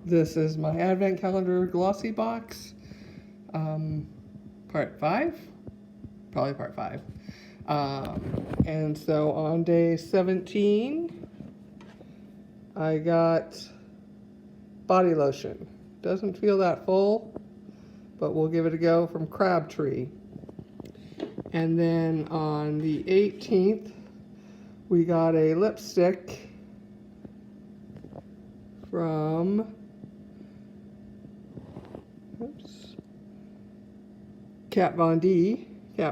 This is my Advent Calendar Glossybox, part 5? Probably part 5. And so on day 17, I got body lotion. Doesn't feel that full, but we'll give it a go from Crabtree. And then on the 18th, we got a lipstick from Kat Von D, and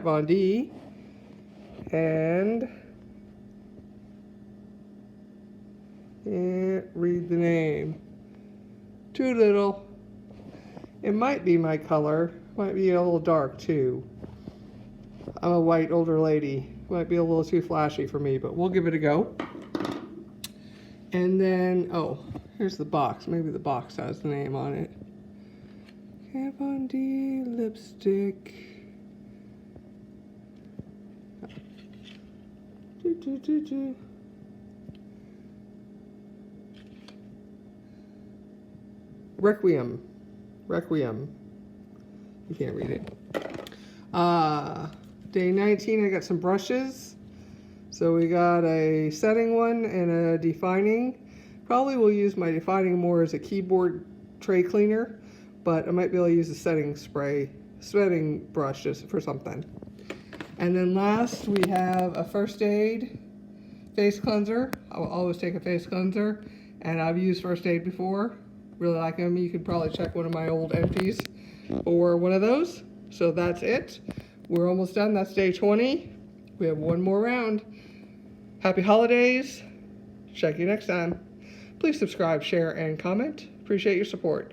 can't read the name. Too little. It might be my color. Might be a little dark too. I'm a white older lady. Might be a little too flashy for me, but we'll give it a go. And then, oh, here's the box. Maybe the box has the name on it. Kat Von D lipstick. Requiem. You can't read it. Day 19, I got some brushes. So we got a setting one and a defining. Probably will use my defining more as a keyboard tray cleaner, but I might be able to use a setting brush just for something. And then last, we have a First Aid face cleanser. I will always take a face cleanser, and I've used First Aid before. Really like them. You could probably check one of my old empties for one of those. So that's it. We're almost done. That's day 20. We have one more round. Happy holidays. Check you next time. Please subscribe, share, and comment. Appreciate your support.